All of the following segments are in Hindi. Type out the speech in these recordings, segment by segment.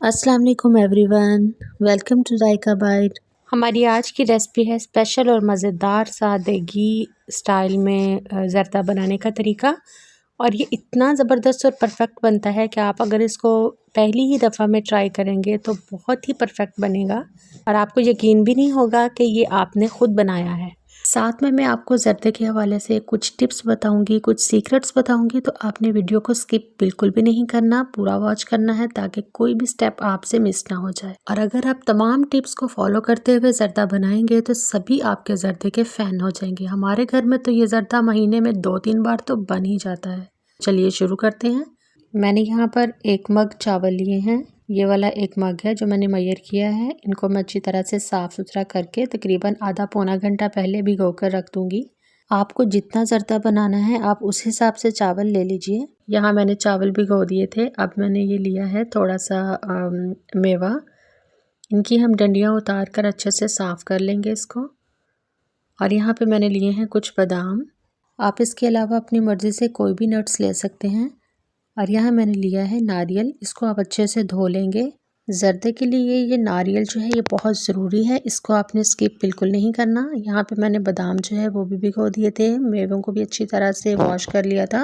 अस्सलाम वालेकुम everyone, welcome to Zaika bite. हमारी आज की रेसिपी है स्पेशल और मज़ेदार सादगी स्टाइल में ज़रदा बनाने का तरीका। और ये इतना ज़बरदस्त और परफेक्ट बनता है कि आप अगर इसको पहली ही दफ़ा में ट्राई करेंगे तो बहुत ही परफेक्ट बनेगा और आपको यकीन भी नहीं होगा कि ये आपने ख़ुद बनाया है। साथ में मैं आपको ज़रदे के हवाले से कुछ टिप्स बताऊंगी, कुछ सीक्रेट्स बताऊंगी, तो आपने वीडियो को स्किप बिल्कुल भी नहीं करना, पूरा वॉच करना है ताकि कोई भी स्टेप आपसे मिस ना हो जाए। और अगर आप तमाम टिप्स को फॉलो करते हुए ज़रदा बनाएंगे तो सभी आपके ज़रदे के फ़ैन हो जाएंगे। हमारे घर में तो ये ज़रदा महीने में 2-3 बार तो बन ही जाता है। चलिए शुरू करते हैं। मैंने यहाँ पर 1 मग चावल लिए हैं। ये वाला 1 मग है जो मैंने मेजर किया है। इनको मैं अच्छी तरह से साफ़ सुथरा करके तकरीबन आधा पौना घंटा पहले भिगो कर रख दूँगी। आपको जितना ज़रदा बनाना है आप उस हिसाब से चावल ले लीजिए। यहाँ मैंने चावल भिगो दिए थे। अब मैंने ये लिया है थोड़ा सा मेवा। इनकी हम डंडियाँ उतार कर अच्छे से साफ़ कर लेंगे इसको। और यहाँ पे मैंने लिए हैं कुछ बादाम। आप इसके अलावा अपनी मर्ज़ी से कोई भी नट्स ले सकते हैं। और यहाँ मैंने लिया है नारियल, इसको आप अच्छे से धो लेंगे। ज़रदे के लिए ये नारियल जो है ये बहुत ज़रूरी है, इसको आपने स्किप बिल्कुल नहीं करना। यहाँ पे मैंने बादाम जो है वो भी भिगो दिए थे, मेवों को भी अच्छी तरह से वॉश कर लिया था।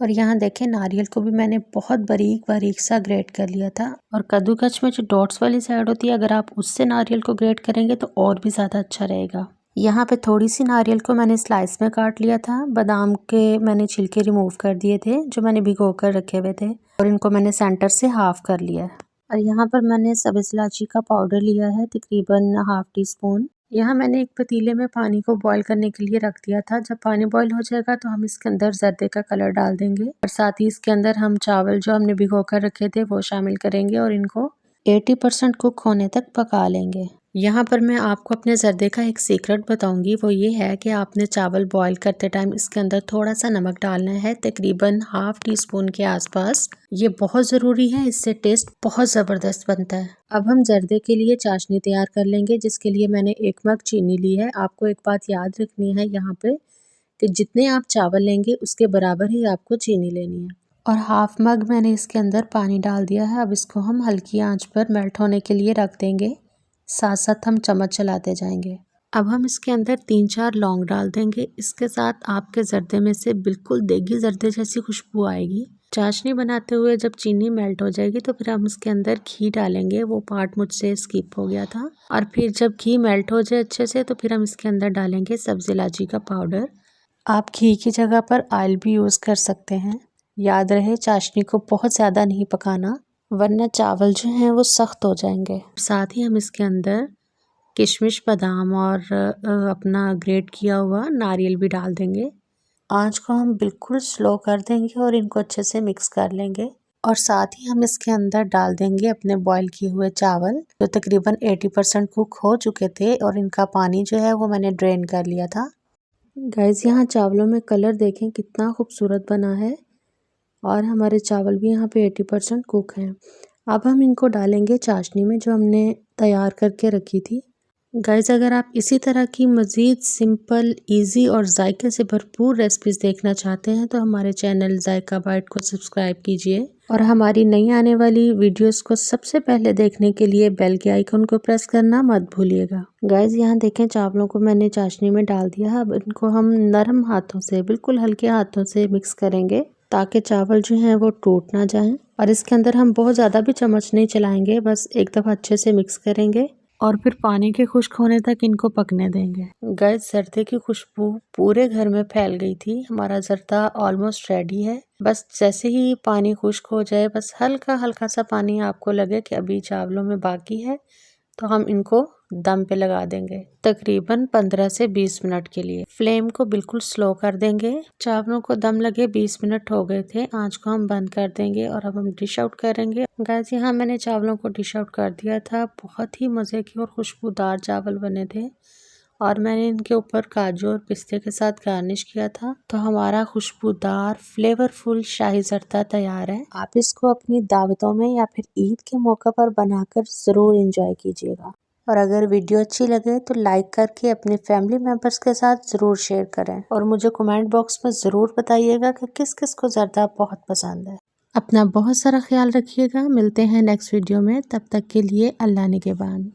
और यहाँ देखें नारियल को भी मैंने बहुत बारीक बारीक सा ग्रेट कर लिया था। और कद्दूकस में जो डॉट्स वाली साइड होती है, अगर आप उससे नारियल को ग्रेट करेंगे तो और भी ज़्यादा अच्छा रहेगा। यहाँ पे थोड़ी सी नारियल को मैंने स्लाइस में काट लिया था। बादाम के मैंने छिलके रिमूव कर दिए थे जो मैंने भिगो कर रखे हुए थे, और इनको मैंने सेंटर से हाफ कर लिया है। और यहाँ पर मैंने सब्ज़ इलायची का पाउडर लिया है तकरीबन ½ टीस्पून। यहाँ मैंने एक पतीले में पानी को बॉईल करने के लिए रख दिया था। जब पानी बॉईल हो जाएगा तो हम इसके अंदर ज़रदे का कलर डाल देंगे और साथ ही इसके अंदर हम चावल जो हमने भिगो कर रखे थे वो शामिल करेंगे और इनको 80% कुक होने तक पका लेंगे। यहाँ पर मैं आपको अपने ज़रदे का एक सीक्रेट बताऊंगी, वो ये है कि आपने चावल बॉईल करते टाइम इसके अंदर थोड़ा सा नमक डालना है, तकरीबन ½ टीस्पून के आसपास। ये बहुत ज़रूरी है, इससे टेस्ट बहुत ज़बरदस्त बनता है। अब हम ज़रदे के लिए चाशनी तैयार कर लेंगे, जिसके लिए मैंने 1 मग चीनी ली है। आपको एक बात याद रखनी है यहाँ पे कि जितने आप चावल लेंगे उसके बराबर ही आपको चीनी लेनी है। और ½ मग मैंने इसके अंदर पानी डाल दिया है। अब इसको हम हल्की आंच पर मेल्ट होने के लिए रख देंगे, साथ साथ हम चम्मच चलाते जाएंगे। अब हम इसके अंदर 3-4 लौंग डाल देंगे। इसके साथ आपके ज़रदे में से बिल्कुल देगी ज़रदे जैसी खुशबू आएगी। चाशनी बनाते हुए जब चीनी मेल्ट हो जाएगी तो फिर हम इसके अंदर घी डालेंगे। वो पार्ट मुझसे स्किप हो गया था। और फिर जब घी मेल्ट हो जाए अच्छे से तो फिर हम इसके अंदर डालेंगे सब्ज़ इलायची का पाउडर। आप घी की जगह पर ऑयल भी यूज़ कर सकते हैं। याद रहे चाशनी को बहुत ज़्यादा नहीं पकाना, वरना चावल जो हैं वो सख्त हो जाएंगे। साथ ही हम इसके अंदर किशमिश, बादाम और अपना ग्रेट किया हुआ नारियल भी डाल देंगे। आंच को हम बिल्कुल स्लो कर देंगे और इनको अच्छे से मिक्स कर लेंगे। और साथ ही हम इसके अंदर डाल देंगे अपने बॉईल किए हुए चावल जो तकरीबन 80% कुक हो चुके थे, और इनका पानी जो है वो मैंने ड्रेन कर लिया था। गाइस यहाँ चावलों में कलर देखें कितना खूबसूरत बना है, और हमारे चावल भी यहाँ पे 80% कुक हैं। अब हम इनको डालेंगे चाशनी में जो हमने तैयार करके रखी थी। गाइस अगर आप इसी तरह की मज़ीद सिंपल, इजी और जायके से भरपूर रेसिपीज़ देखना चाहते हैं तो हमारे चैनल जायका बाइट को सब्सक्राइब कीजिए, और हमारी नई आने वाली वीडियोस को सबसे पहले देखने के लिए बेल के आइकन को प्रेस करना मत भूलिएगा। गाइस यहाँ देखें चावलों को मैंने चाशनी में डाल दिया। अब इनको हम नरम हाथों से, बिल्कुल हल्के हाथों से मिक्स करेंगे ताकि चावल जो हैं वो टूट ना जाएं। और इसके अंदर हम बहुत ज़्यादा भी चम्मच नहीं चलाएंगे, बस एक दफ़ा अच्छे से मिक्स करेंगे और फिर पानी के खुश्क होने तक इनको पकने देंगे। गाइस ज़रदे की खुशबू पूरे घर में फैल गई थी। हमारा ज़रदा ऑलमोस्ट रेडी है। बस जैसे ही पानी खुश्क हो जाए, बस हल्का हल्का सा पानी आपको लगे कि अभी चावलों में बाकी है, तो हम इनको दम पे लगा देंगे तकरीबन 15 से 20 मिनट के लिए। फ्लेम को बिल्कुल स्लो कर देंगे। चावलों को दम लगे 20 मिनट हो गए थे। आंच को हम बंद कर देंगे और अब हम डिश आउट करेंगे। गाइस यहाँ मैंने चावलों को डिश आउट कर दिया था। बहुत ही मज़े के और खुशबूदार चावल बने थे, और मैंने इनके ऊपर काजू और पिस्ते के साथ गार्निश किया था। तो हमारा खुशबूदार फ्लेवरफुल शाही ज़रदा तैयार है। आप इसको अपनी दावतों में या फिर ईद के मौके पर बनाकर ज़रूर एंजॉय कीजिएगा। और अगर वीडियो अच्छी लगे तो लाइक करके अपने फैमिली मेम्बर्स के साथ ज़रूर शेयर करें, और मुझे कमेंट बॉक्स में ज़रूर बताइएगा कि किस किस को ज़रदा बहुत पसंद है। अपना बहुत सारा ख्याल रखिएगा। मिलते हैं नेक्स्ट वीडियो में, तब तक के लिए अल्लाह निगहबान।